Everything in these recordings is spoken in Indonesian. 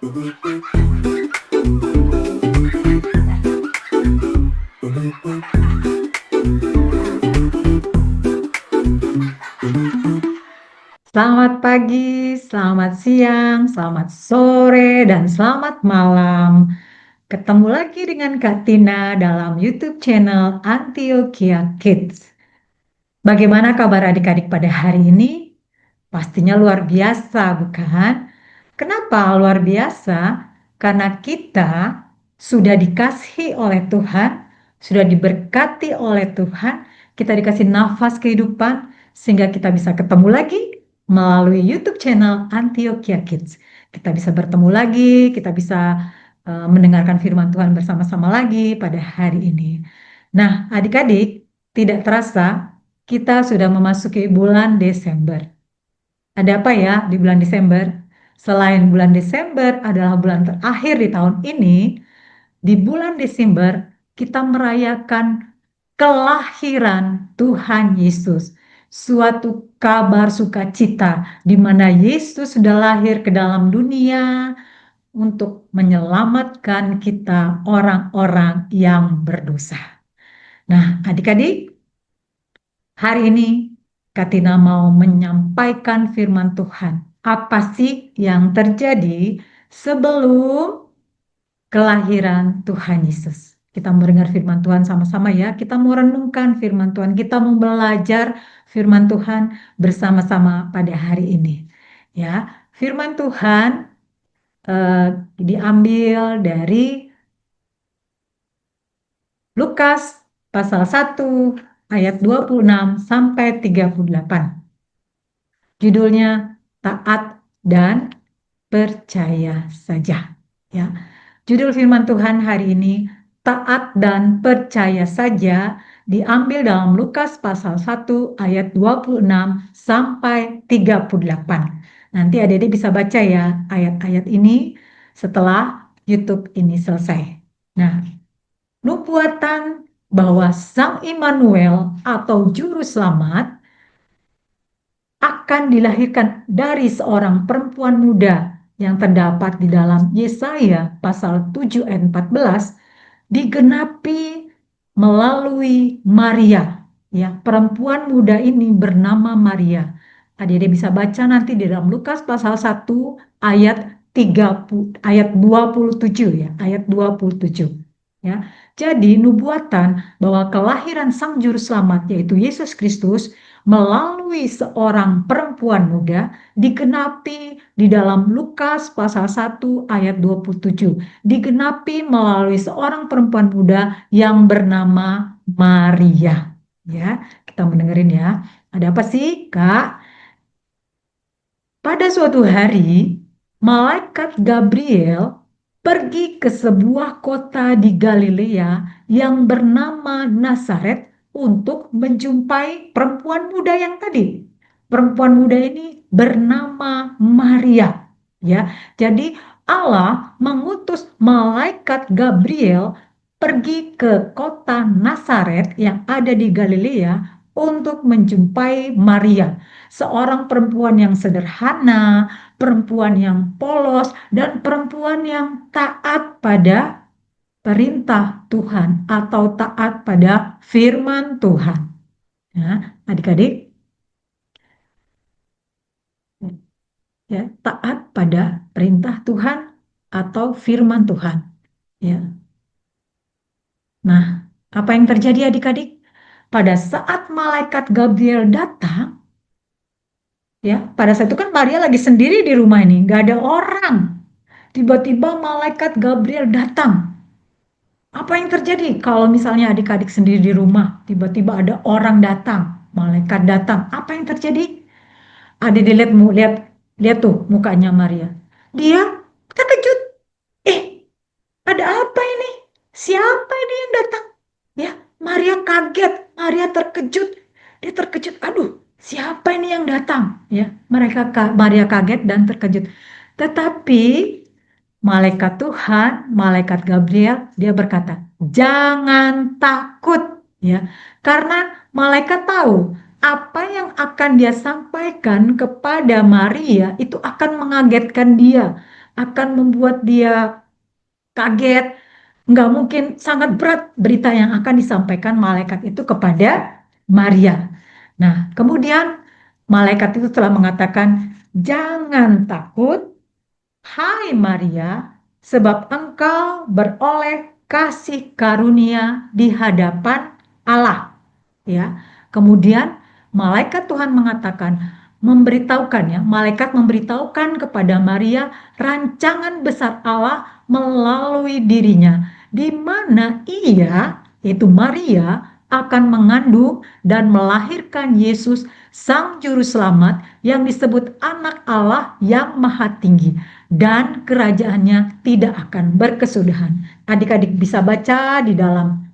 Selamat pagi, selamat siang, selamat sore, dan selamat malam. Ketemu lagi dengan Kak Tina dalam YouTube channel Antioquia Kids. Bagaimana kabar adik-adik pada hari ini? Pastinya luar biasa, bukan? Kenapa luar biasa? Karena kita sudah dikasihi oleh Tuhan, sudah diberkati oleh Tuhan, kita dikasih nafas kehidupan, sehingga kita bisa ketemu lagi melalui YouTube channel Antioquia Kids. Kita bisa bertemu lagi, kita bisa mendengarkan firman Tuhan bersama-sama lagi pada hari ini. Nah, adik-adik, tidak terasa kita sudah memasuki bulan Desember. Ada apa ya di bulan Desember? Selain bulan Desember adalah bulan terakhir di tahun ini, di bulan Desember kita merayakan kelahiran Tuhan Yesus. Suatu kabar sukacita di mana Yesus sudah lahir ke dalam dunia untuk menyelamatkan kita orang-orang yang berdosa. Nah, adik-adik, hari ini Katina mau menyampaikan firman Tuhan. Apa sih yang terjadi sebelum kelahiran Tuhan Yesus? Kita mendengar firman Tuhan sama-sama ya. Kita mau renungkan firman Tuhan. Kita mau belajar firman Tuhan bersama-sama pada hari ini. Ya, firman Tuhan diambil dari Lukas pasal 1 ayat 26 sampai 38. Judulnya taat dan percaya saja. Ya. Judul firman Tuhan hari ini taat dan percaya saja diambil dalam Lukas pasal 1 ayat 26 sampai 38. Nanti adik-adik bisa baca ya ayat-ayat ini setelah YouTube ini selesai. Nah, nubuatan bahwa Sang Immanuel atau Juru Selamat akan dilahirkan dari seorang perempuan muda yang terdapat di dalam Yesaya pasal 7 ayat 14 digenapi melalui Maria. Ya, perempuan muda ini bernama Maria. Adik-adik bisa baca nanti di dalam Lukas pasal 1 ayat 30 ayat 27 ya, ayat 27. Ya. Jadi nubuatan bahwa kelahiran Sang Juru Selamat yaitu Yesus Kristus melalui seorang perempuan muda digenapi di dalam Lukas pasal 1 ayat 27. Digenapi melalui seorang perempuan muda yang bernama Maria. Ya, kita mendengarin ya. Ada apa sih, Kak? Pada suatu hari, malaikat Gabriel pergi ke sebuah kota di Galilea yang bernama Nazaret untuk menjumpai perempuan muda yang tadi. Perempuan muda ini bernama Maria. Ya, jadi Allah mengutus malaikat Gabriel pergi ke kota Nazaret yang ada di Galilea untuk menjumpai Maria, seorang perempuan yang sederhana, perempuan yang polos, dan perempuan yang taat pada perintah Tuhan atau taat pada firman Tuhan. Ya, adik-adik, ya, taat pada perintah Tuhan atau firman Tuhan. Ya. Nah, apa yang terjadi adik-adik? Pada saat malaikat Gabriel datang, ya, pada saat itu kan Maria lagi sendiri di rumah ini, nggak ada orang. Tiba-tiba malaikat Gabriel datang. Apa yang terjadi kalau misalnya adik-adik sendiri di rumah, tiba-tiba ada orang datang, malaikat datang, apa yang terjadi? Adik lihat lihat lihat tuh mukanya Maria. Dia terkejut. Eh, ada apa ini? Siapa ini yang datang? Ya, Maria kaget, Maria terkejut. Dia terkejut. Aduh, siapa ini yang datang? Ya, Maria kaget dan terkejut. Tetapi malaikat Tuhan, malaikat Gabriel, dia berkata, "Jangan takut." Ya, karena malaikat tahu apa yang akan dia sampaikan kepada Maria itu akan mengagetkan dia. akan membuat dia kaget. Nggak mungkin, sangat berat berita yang akan disampaikan malaikat itu kepada Maria. Nah, kemudian malaikat itu telah mengatakan, "Jangan takut, hai Maria, sebab engkau beroleh kasih karunia di hadapan Allah." Ya. Kemudian malaikat Tuhan mengatakan, memberitahukan ya, malaikat memberitahukan kepada Maria rancangan besar Allah melalui dirinya, di mana ia, yaitu Maria, akan mengandung dan melahirkan Yesus, Sang Juru Selamat, yang disebut Anak Allah yang Maha Tinggi, dan kerajaannya tidak akan berkesudahan. Adik-adik bisa baca di dalam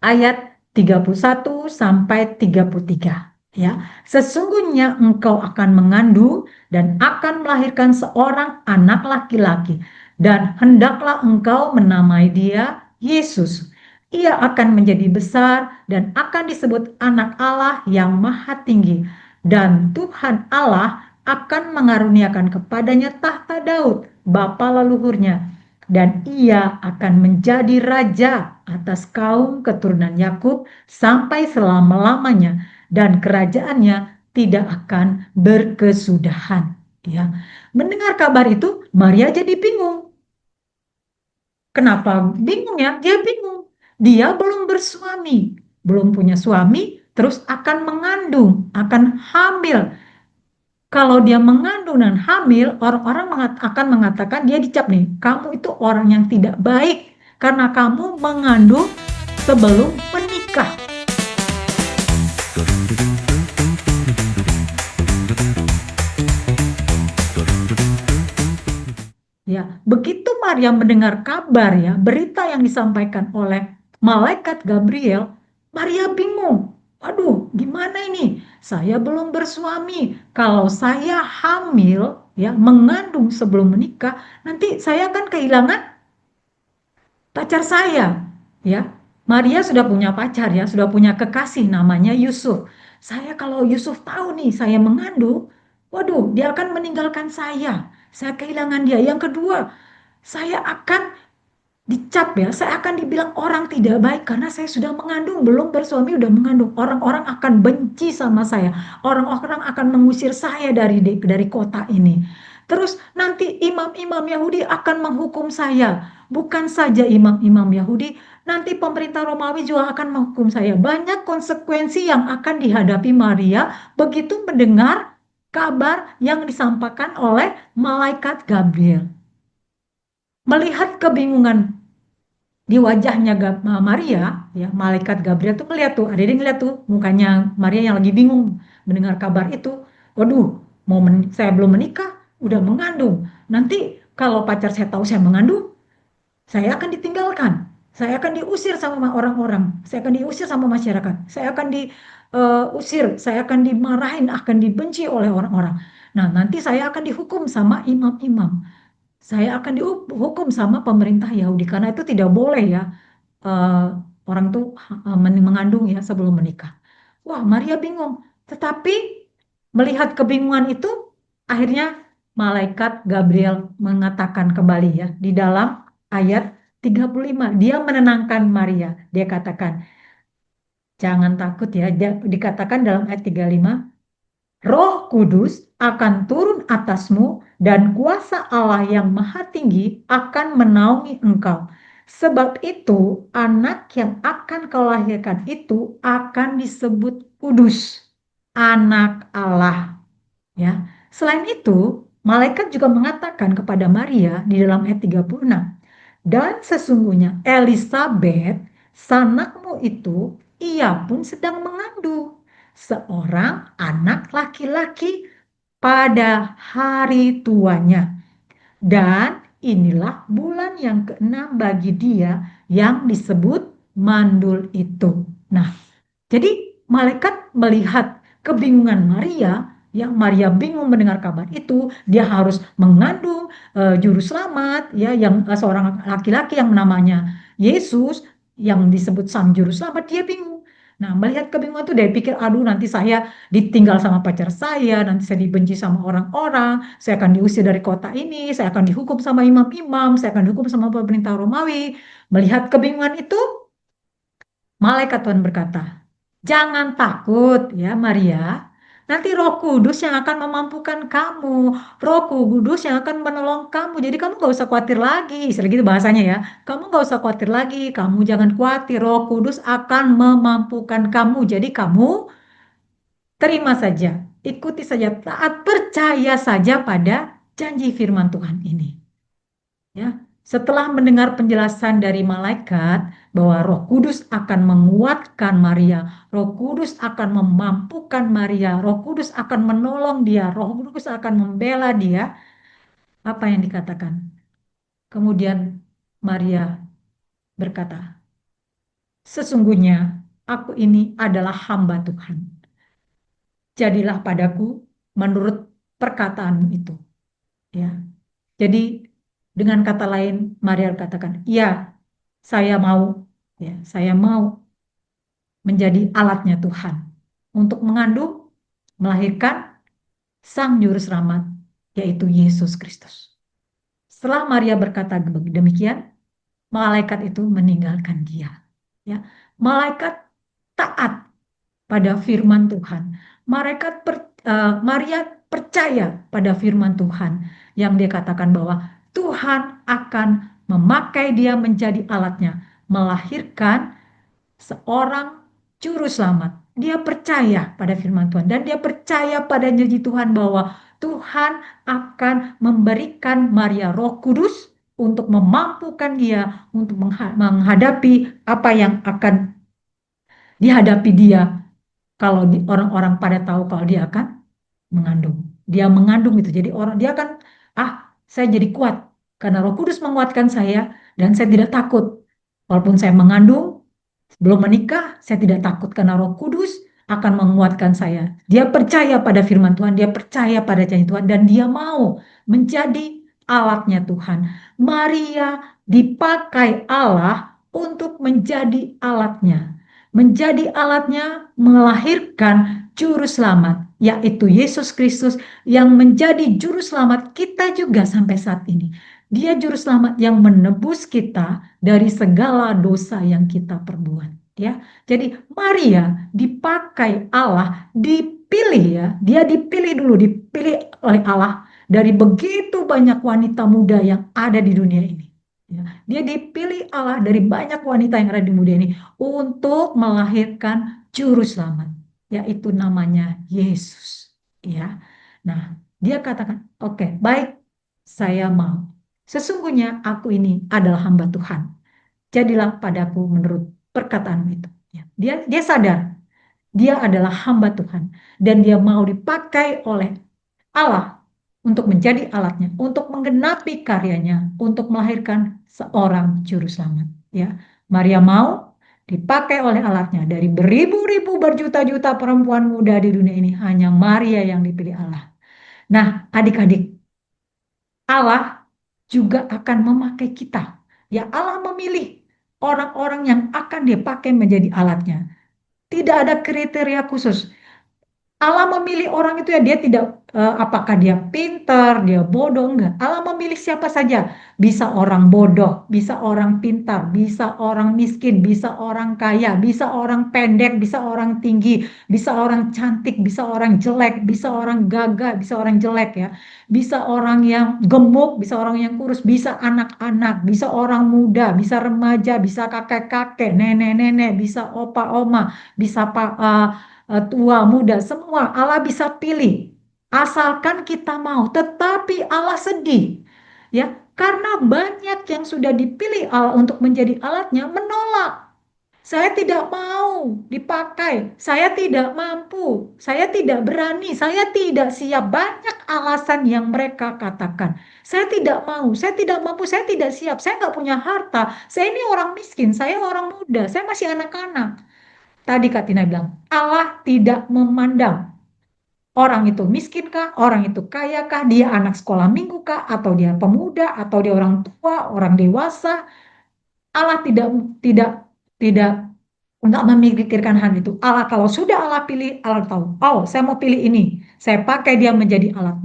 ayat 31 sampai 33. Ya, sesungguhnya engkau akan mengandung dan akan melahirkan seorang anak laki-laki, dan hendaklah engkau menamai dia Yesus. Ia akan menjadi besar dan akan disebut Anak Allah yang Maha Tinggi, dan Tuhan Allah akan mengaruniakan kepadanya tahta Daud, bapa leluhurnya, dan ia akan menjadi raja atas kaum keturunan Yakub sampai selama-lamanya, dan kerajaannya tidak akan berkesudahan. Ya, mendengar kabar itu Maria jadi bingung. Kenapa bingung ya? Dia bingung. Dia belum bersuami, belum punya suami, terus akan mengandung, akan hamil. Kalau dia mengandung dan hamil, orang-orang akan mengatakan, dia dicap nih, kamu itu orang yang tidak baik karena kamu mengandung sebelum menikah. Ya, begitu Maria mendengar kabar ya, berita yang disampaikan oleh malaikat Gabriel, Maria bingung. Waduh, gimana ini? Saya belum bersuami. Kalau saya hamil, ya, mengandung sebelum menikah, nanti saya akan kehilangan pacar saya. Ya, Maria sudah punya pacar ya, sudah punya kekasih namanya Yusuf. Saya kalau Yusuf tahu nih saya mengandung, waduh, dia akan meninggalkan saya. Saya kehilangan dia. Yang kedua, saya akan dicap ya, saya akan dibilang orang tidak baik karena saya sudah mengandung, belum bersuami udah mengandung. Orang-orang akan benci sama saya. Orang-orang akan mengusir saya dari kota ini. Terus nanti imam-imam Yahudi akan menghukum saya. Bukan saja imam-imam Yahudi, nanti pemerintah Romawi juga akan menghukum saya. Banyak konsekuensi yang akan dihadapi Maria begitu mendengar kabar yang disampaikan oleh malaikat Gabriel. Melihat kebingungan di wajahnya Maria, ya, malaikat Gabriel tuh ngeliat tuh, ada yang ngeliat tuh mukanya Maria yang lagi bingung mendengar kabar itu. Waduh, saya belum menikah, udah mengandung. Nanti kalau pacar saya tahu saya mengandung, saya akan ditinggalkan. Saya akan diusir sama orang-orang. Saya akan diusir sama masyarakat. Saya akan diusir. Saya akan dimarahin, akan dibenci oleh orang-orang. Nah, nanti saya akan dihukum sama imam-imam. Saya akan dihukum sama pemerintah Yahudi karena itu tidak boleh ya, eh, orang tuh mengandung ya sebelum menikah. Wah, Maria bingung. Tetapi melihat kebingungan itu, akhirnya malaikat Gabriel mengatakan kembali ya di dalam ayat 35. Dia menenangkan Maria. Dia katakan, jangan takut ya. Dia dikatakan dalam ayat 35, Roh Kudus akan turun atasmu dan kuasa Allah yang Maha Tinggi akan menaungi engkau. Sebab itu anak yang akan kau lahirkan itu akan disebut kudus, anak Allah. Ya. Selain itu, malaikat juga mengatakan kepada Maria di dalam ayat 36, dan sesungguhnya Elisabet, sanakmu itu, ia pun sedang mengandung seorang anak laki-laki pada hari tuanya. Dan inilah bulan yang keenam bagi dia yang disebut mandul itu. Nah, jadi malaikat melihat kebingungan Maria, yang Maria bingung mendengar kabar itu, dia harus mengandung juru selamat ya, yang seorang laki-laki yang namanya Yesus, yang disebut sang juru selamat. Dia bingung. Nah, melihat kebingungan itu dia pikir, aduh nanti saya ditinggal sama pacar saya, nanti saya dibenci sama orang-orang, saya akan diusir dari kota ini, saya akan dihukum sama imam-imam, saya akan dihukum sama pemerintah Romawi. Melihat kebingungan itu, malaikat Tuhan berkata, jangan takut ya Maria, nanti Roh Kudus yang akan memampukan kamu, Roh Kudus yang akan menolong kamu. Jadi kamu gak usah khawatir lagi, istilah gitu bahasanya ya. Kamu gak usah khawatir lagi, kamu jangan khawatir, Roh Kudus akan memampukan kamu. Jadi kamu terima saja, ikuti saja, taat, percaya saja pada janji firman Tuhan ini. Ya, setelah mendengar penjelasan dari malaikat bahwa Roh Kudus akan menguatkan Maria, Roh Kudus akan memampukan Maria, Roh Kudus akan menolong dia, Roh Kudus akan membela dia, apa yang dikatakan? Kemudian Maria berkata, sesungguhnya aku ini adalah hamba Tuhan. Jadilah padaku menurut perkataanmu itu. Ya, jadi dengan kata lain Maria katakan, ya saya mau, ya saya mau menjadi alatnya Tuhan untuk mengandung, melahirkan Sang Juru Selamat, yaitu Yesus Kristus. Setelah Maria berkata demikian, malaikat itu meninggalkan dia. Ya, malaikat taat pada firman Tuhan. Maria percaya pada firman Tuhan yang dia katakan bahwa Tuhan akan memakai dia menjadi alatnya, melahirkan seorang juru selamat. Dia percaya pada firman Tuhan dan dia percaya pada janji Tuhan bahwa Tuhan akan memberikan Maria Roh Kudus untuk memampukan dia untuk menghadapi apa yang akan dihadapi dia kalau orang-orang pada tahu kalau dia akan mengandung. Dia mengandung itu. Jadi orang dia akan, saya jadi kuat karena Roh Kudus menguatkan saya dan saya tidak takut. Walaupun saya mengandung, belum menikah, saya tidak takut karena Roh Kudus akan menguatkan saya. Dia percaya pada firman Tuhan, dia percaya pada janji Tuhan dan dia mau menjadi alatnya Tuhan. Maria dipakai Allah untuk menjadi alatnya. Menjadi alatnya melahirkan juru selamat, yaitu Yesus Kristus yang menjadi juru selamat kita juga sampai saat ini. Dia juru selamat yang menebus kita dari segala dosa yang kita perbuat, ya. Jadi Maria dipakai Allah, dipilih ya. Dia dipilih dulu, dipilih oleh Allah dari begitu banyak wanita muda yang ada di dunia ini. Ya. Dia dipilih Allah dari banyak wanita yang ada di dunia ini untuk melahirkan juru selamat, yaitu namanya Yesus. Ya, nah dia katakan, oke, baik, saya mau. Sesungguhnya aku ini adalah hamba Tuhan. Jadilah padaku menurut perkataanmu itu. Ya, dia sadar dia adalah hamba Tuhan dan dia mau dipakai oleh Allah untuk menjadi alatnya, untuk menggenapi karyanya, untuk melahirkan seorang juru selamat. Ya, Maria mau dipakai oleh alatnya dari beribu-ribu berjuta-juta perempuan muda di dunia ini hanya Maria yang dipilih Allah. Nah, adik-adik, Allah juga akan memakai kita. Ya, Allah memilih orang-orang yang akan dipakai menjadi alatnya. Tidak ada kriteria khusus. Allah memilih orang itu ya dia tidak apakah dia pintar, dia bodoh enggak. Allah memilih siapa saja. Bisa orang bodoh, bisa orang pintar, bisa orang miskin, bisa orang kaya, bisa orang pendek, bisa orang tinggi, bisa orang cantik, bisa orang jelek, bisa orang gagah, bisa orang jelek ya. Bisa orang yang gemuk, bisa orang yang kurus, bisa anak-anak, bisa orang muda, bisa remaja, bisa kakek-kakek, nenek-nenek, bisa opa-oma, bisa pak tua, muda, semua Allah bisa pilih. Asalkan kita mau, tetapi Allah sedih. Ya, karena banyak yang sudah dipilih Allah untuk menjadi alatnya menolak. Saya tidak mau dipakai, saya tidak mampu, saya tidak berani, saya tidak siap. Banyak alasan yang mereka katakan. Saya tidak mau, saya tidak mampu, saya tidak siap, saya nggak punya harta, saya ini orang miskin, saya orang muda, saya masih anak-anak. Tadi Kak Tina bilang, Allah tidak memandang orang itu miskin kah, orang itu kaya kah, dia anak sekolah minggu kah, atau dia pemuda, atau dia orang tua, orang dewasa. Allah tidak tidak tidak nggak memikirkan hal itu. Allah kalau sudah Allah pilih, Allah tahu. Oh, saya mau pilih ini. Saya pakai dia menjadi alat,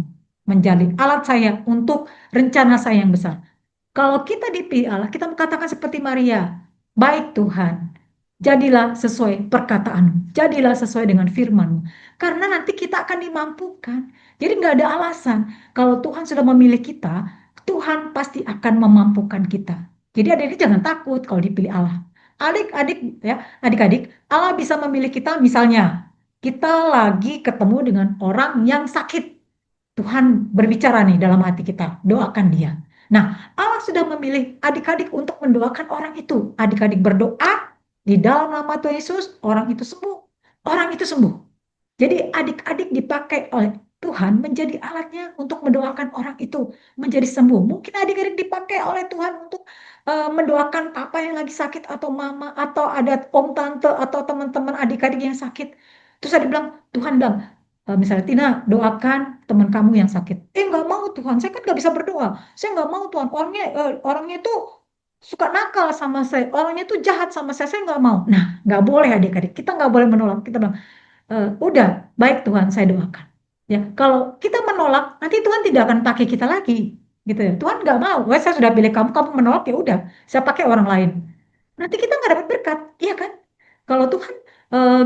menjadi alat saya untuk rencana saya yang besar. Kalau kita dipilih Allah, kita katakan seperti Maria, baik Tuhan, jadilah sesuai perkataan, jadilah sesuai dengan firman. Karena nanti kita akan dimampukan. Jadi nggak ada alasan. Kalau Tuhan sudah memilih kita, Tuhan pasti akan memampukan kita. Jadi adik-adik jangan takut kalau dipilih Allah. Adik-adik ya, adik-adik, Allah bisa memilih kita misalnya kita lagi ketemu dengan orang yang sakit. Tuhan berbicara nih dalam hati kita, doakan dia. Nah, Allah sudah memilih adik-adik untuk mendoakan orang itu. Adik-adik berdoa di dalam nama Tuhan Yesus, orang itu sembuh. Orang itu sembuh. Jadi adik-adik dipakai oleh Tuhan menjadi alatnya untuk mendoakan orang itu menjadi sembuh. Mungkin adik-adik dipakai oleh Tuhan untuk mendoakan papa yang lagi sakit atau mama atau ada om tante atau teman-teman adik-adik yang sakit. Terus ada bilang, Tuhan bilang, misalnya Tina doakan teman kamu yang sakit. Nggak mau Tuhan, saya kan nggak bisa berdoa. Saya nggak mau Tuhan, orangnya itu suka nakal sama saya, orangnya itu jahat sama saya nggak mau. Nah, nggak boleh adik-adik, kita nggak boleh menolak. Kita bilang, udah baik Tuhan saya doakan. Ya, kalau kita menolak, nanti Tuhan tidak akan pakai kita lagi, gitu ya. Tuhan nggak mau. Wah, saya sudah pilih kamu, kamu menolak ya udah, saya pakai orang lain. Nanti kita nggak dapat berkat, iya kan? Kalau Tuhan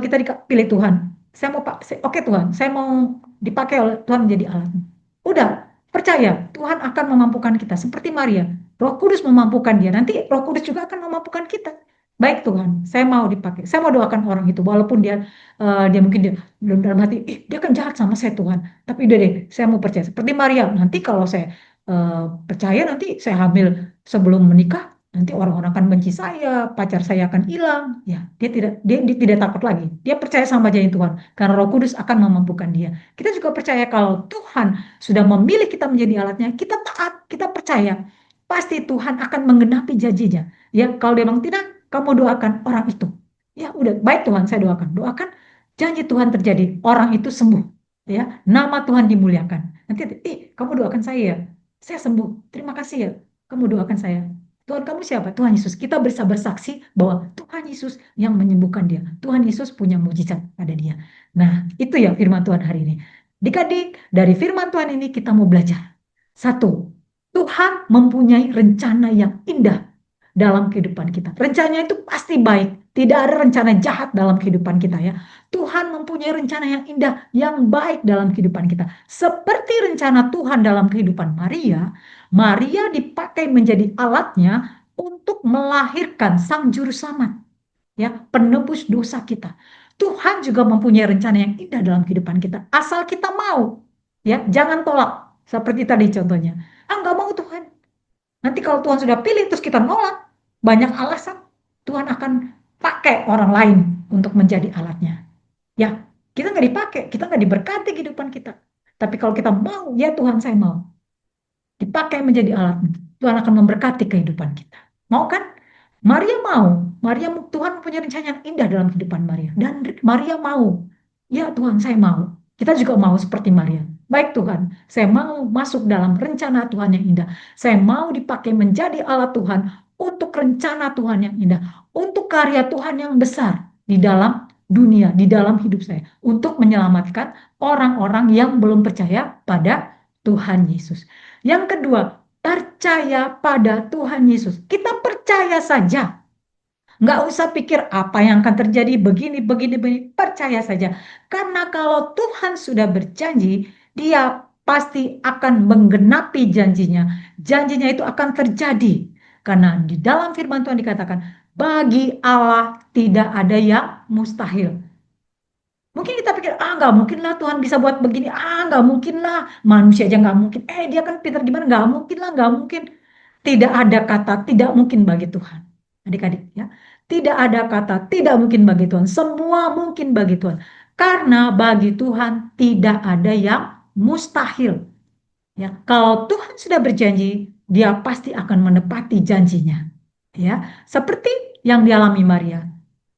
kita dipilih Tuhan, saya mau pak, oke Tuhan, saya mau dipakai oleh Tuhan menjadi alat. Udah, percaya Tuhan akan memampukan kita seperti Maria. Roh Kudus memampukan dia. Nanti Roh Kudus juga akan memampukan kita. Baik Tuhan, saya mau dipakai. Saya mau doakan orang itu, walaupun dia mungkin dia belum dalam hati, dia kan jahat sama saya Tuhan. Tapi udah deh, saya mau percaya. Seperti Maria, nanti kalau saya percaya, nanti saya hamil sebelum menikah, nanti orang-orang akan benci saya, pacar saya akan hilang. Ya, dia tidak takut lagi. Dia percaya sama janji Tuhan, karena Roh Kudus akan memampukan dia. Kita juga percaya kalau Tuhan sudah memilih kita menjadi alatnya, kita taat, kita percaya. Pasti Tuhan akan menggenapi janjinya. Ya, kalau dia bilang tidak, kamu doakan orang itu. Ya, udah baik Tuhan, saya doakan. Doakan janji Tuhan terjadi, orang itu sembuh. Ya, nama Tuhan dimuliakan. Nanti, kamu doakan saya ya. Saya sembuh. Terima kasih ya. Kamu doakan saya. Tuhan kamu siapa? Tuhan Yesus. Kita bisa bersaksi bahwa Tuhan Yesus yang menyembuhkan dia. Tuhan Yesus punya mujizat pada dia. Nah, itu ya firman Tuhan hari ini. Adik-adik, dari firman Tuhan ini kita mau belajar. Satu, Tuhan mempunyai rencana yang indah dalam kehidupan kita. Rencananya itu pasti baik. Tidak ada rencana jahat dalam kehidupan kita ya. Tuhan mempunyai rencana yang indah, yang baik dalam kehidupan kita. Seperti rencana Tuhan dalam kehidupan Maria, Maria dipakai menjadi alatnya untuk melahirkan Sang Juru Selamat, ya, penebus dosa kita. Tuhan juga mempunyai rencana yang indah dalam kehidupan kita. Asal kita mau, ya, jangan tolak. Seperti tadi contohnya, nggak mau Tuhan. Nanti kalau Tuhan sudah pilih terus kita nolak, banyak alasan. Tuhan akan pakai orang lain untuk menjadi alatnya. Ya, kita nggak dipakai, kita nggak diberkati kehidupan kita. Tapi kalau kita mau, ya Tuhan saya mau dipakai menjadi alat. Tuhan akan memberkati kehidupan kita. Mau kan? Maria mau. Tuhan punya rencana yang indah dalam kehidupan Maria. Dan Maria mau. Ya Tuhan, saya mau. Kita juga mau seperti Maria. Baik Tuhan, saya mau masuk dalam rencana Tuhan yang indah. Saya mau dipakai menjadi alat Tuhan untuk rencana Tuhan yang indah. Untuk karya Tuhan yang besar di dalam dunia, di dalam hidup saya. Untuk menyelamatkan orang-orang yang belum percaya pada Tuhan Yesus. Yang kedua, percaya pada Tuhan Yesus. Kita percaya saja. Nggak usah pikir apa yang akan terjadi begini, begini, begini. Percaya saja. Karena kalau Tuhan sudah berjanji, dia pasti akan menggenapi janjinya. Janjinya itu akan terjadi. Karena di dalam firman Tuhan dikatakan, bagi Allah tidak ada yang mustahil. Mungkin kita pikir, nggak mungkin lah Tuhan bisa buat begini, nggak mungkin lah, manusia aja nggak mungkin, dia kan pintar gimana, nggak mungkin lah, nggak mungkin. Tidak ada kata tidak mungkin bagi Tuhan. Adik-adik ya, tidak ada kata tidak mungkin bagi Tuhan, semua mungkin bagi Tuhan. Karena bagi Tuhan tidak ada yang mustahil. Ya, kalau Tuhan sudah berjanji, dia pasti akan menepati janjinya. Ya, seperti yang dialami Maria.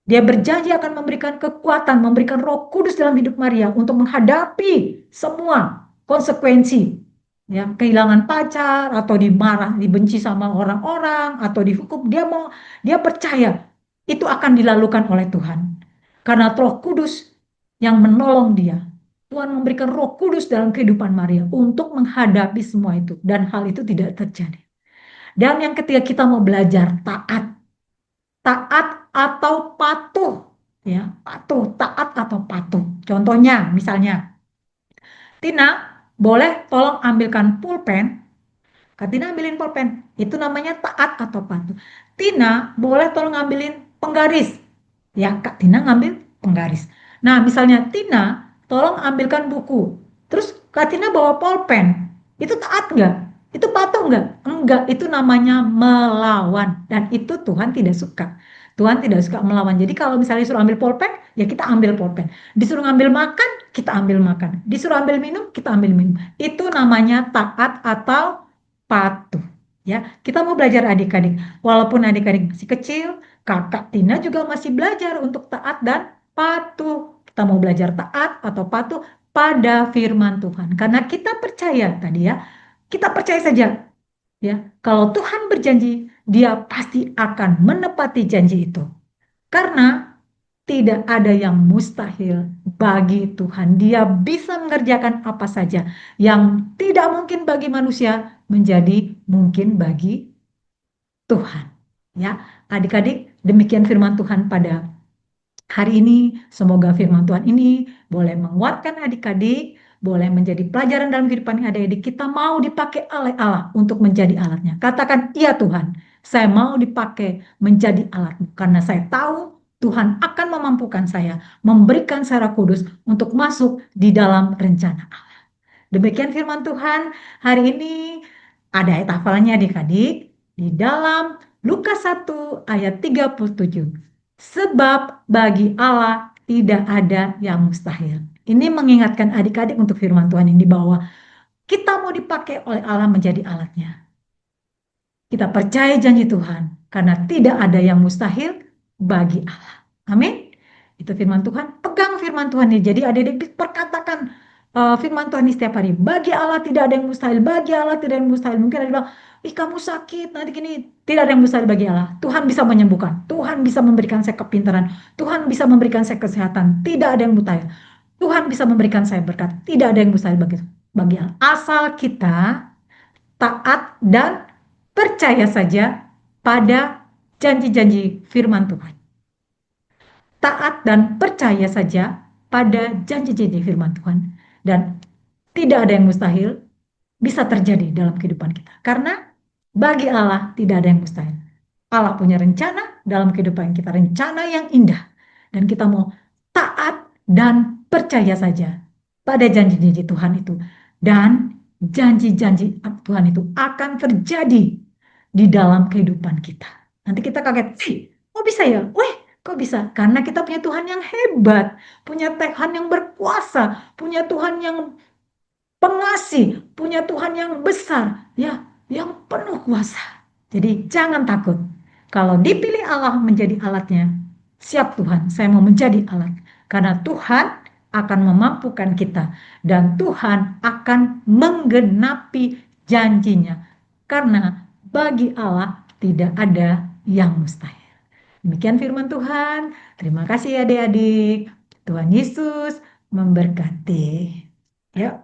Dia berjanji akan memberikan kekuatan, memberikan Roh Kudus dalam hidup Maria untuk menghadapi semua konsekuensi, ya, kehilangan pacar atau dimarah, dibenci sama orang-orang atau dihukum. Dia percaya itu akan dilalukan oleh Tuhan. Karena Roh Kudus yang menolong dia. Tuhan memberikan Roh Kudus dalam kehidupan Maria untuk menghadapi semua itu dan hal itu tidak terjadi. Dan yang ketiga kita mau belajar taat. Taat atau patuh, ya, patuh, taat atau patuh. Contohnya misalnya Tina, boleh tolong ambilkan pulpen. Kak Tina ambilin pulpen. Itu namanya taat atau patuh. Tina, boleh tolong ambilin penggaris. Ya, Kak Tina ngambil penggaris. Nah, misalnya Tina, tolong ambilkan buku. Terus Kak Tina bawa pulpen. Itu taat nggak? Itu patuh nggak? Enggak, itu namanya melawan. Dan itu Tuhan tidak suka. Tuhan tidak suka melawan. Jadi kalau misalnya disuruh ambil pulpen, ya kita ambil pulpen. Disuruh ngambil makan, kita ambil makan. Disuruh ambil minum, kita ambil minum. Itu namanya taat atau patuh. Ya, kita mau belajar adik-adik. Walaupun adik-adik masih kecil, Kakak Tina juga masih belajar untuk taat dan patuh. Kita mau belajar taat atau patuh pada firman Tuhan. Karena kita percaya tadi ya, kita percaya saja ya, kalau Tuhan berjanji, Dia pasti akan menepati janji itu. Karena tidak ada yang mustahil bagi Tuhan. Dia bisa mengerjakan apa saja yang tidak mungkin bagi manusia menjadi mungkin bagi Tuhan. Ya, adik-adik, demikian firman Tuhan pada hari ini. Semoga firman Tuhan ini boleh menguatkan adik-adik, boleh menjadi pelajaran dalam kehidupan adik-adik. Kita mau dipakai oleh Allah untuk menjadi alatnya. Katakan, iya Tuhan, saya mau dipakai menjadi alatmu. Karena saya tahu Tuhan akan memampukan saya, memberikan secara kudus untuk masuk di dalam rencana Allah. Demikian firman Tuhan hari ini. Ada ayat hafalannya adik-adik di dalam Lukas 1 ayat 37. Sebab bagi Allah tidak ada yang mustahil. Ini mengingatkan adik-adik untuk firman Tuhan yang dibawa. Kita mau dipakai oleh Allah menjadi alatnya. Kita percaya janji Tuhan karena tidak ada yang mustahil bagi Allah. Amin. Itu firman Tuhan. Pegang firman Tuhan ini. Jadi adik-adik perkatakan firman Tuhan ini setiap hari. Bagi Allah tidak ada yang mustahil. Bagi Allah tidak ada yang mustahil. Mungkin ada yang bilang, ih kamu sakit nanti gini. Tidak ada yang mustahil bagi Allah. Tuhan bisa menyembuhkan. Tuhan bisa memberikan saya kepintaran. Tuhan bisa memberikan saya kesehatan. Tidak ada yang mustahil. Tuhan bisa memberikan saya berkat. Tidak ada yang mustahil bagi Allah. Asal kita taat dan percaya saja pada janji-janji firman Tuhan. Taat dan percaya saja pada janji-janji firman Tuhan. Dan tidak ada yang mustahil bisa terjadi dalam kehidupan kita. Karena bagi Allah tidak ada yang mustahil. Allah punya rencana dalam kehidupan kita. Rencana yang indah. Dan kita mau taat dan percaya saja pada janji-janji Tuhan itu. Dan janji-janji Tuhan itu akan terjadi di dalam kehidupan kita. Nanti kita kaget, sih, kok bisa ya? Wih, kok bisa? Karena kita punya Tuhan yang hebat, punya Tuhan yang berkuasa, punya Tuhan yang pengasih, punya Tuhan yang besar, ya, yang penuh kuasa. Jadi jangan takut. Kalau dipilih Allah menjadi alatnya, siap Tuhan, saya mau menjadi alat. Karena Tuhan akan memampukan kita dan Tuhan akan menggenapi janjinya. Karena bagi Allah tidak ada yang mustahil. Demikian firman Tuhan. Terima kasih adik-adik. Tuhan Yesus memberkati. Yuk.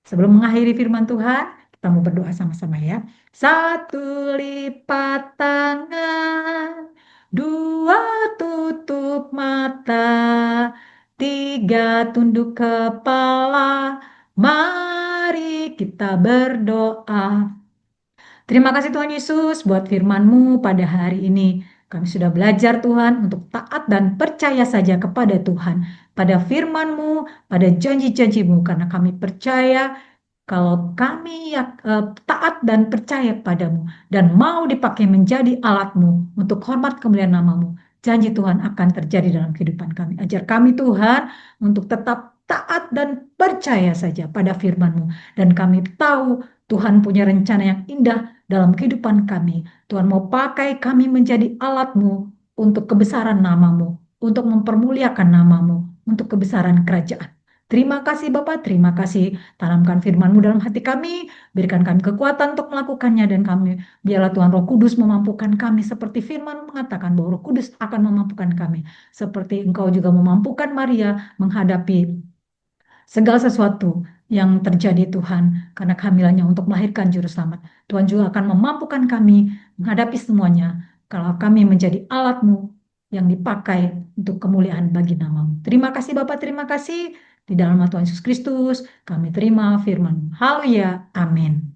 Sebelum mengakhiri firman Tuhan, kita mau berdoa sama-sama ya. Satu, lipat tangan. Dua, tutup mata. Tiga, tunduk kepala. Mari kita berdoa. Terima kasih Tuhan Yesus buat firman-Mu pada hari ini. Kami sudah belajar Tuhan untuk taat dan percaya saja kepada Tuhan. Pada firman-Mu, pada janji-janji-Mu. Karena kami percaya kalau kami taat dan percaya padamu dan mau dipakai menjadi alat-Mu untuk hormat kemuliaan nama-Mu, janji Tuhan akan terjadi dalam kehidupan kami. Ajar kami Tuhan untuk tetap taat dan percaya saja pada firman-Mu. Dan kami tahu Tuhan punya rencana yang indah dalam kehidupan kami. Tuhan mau pakai kami menjadi alat-Mu untuk kebesaran nama-Mu, untuk mempermuliakan nama-Mu, untuk kebesaran kerajaan. Terima kasih Bapak, terima kasih. Tanamkan firman-Mu dalam hati kami, berikan kami kekuatan untuk melakukannya, dan kami, biarlah Tuhan Roh Kudus memampukan kami, seperti firman mengatakan bahwa Roh Kudus akan memampukan kami. Seperti Engkau juga memampukan Maria menghadapi segala sesuatu yang terjadi Tuhan, karena kehamilannya untuk melahirkan juru selamat. Tuhan juga akan memampukan kami menghadapi semuanya kalau kami menjadi alat-Mu yang dipakai untuk kemuliaan bagi nama-Mu. Terima kasih Bapak, terima kasih. Di dalam nama Tuhan Yesus Kristus, kami terima firman-Mu. Haleluya, amin.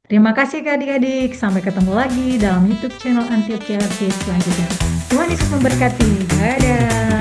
Terima kasih adik-adik. Sampai ketemu lagi dalam YouTube channel Antioquia Kids selanjutnya. Tuhan Yesus memberkati. Dadah.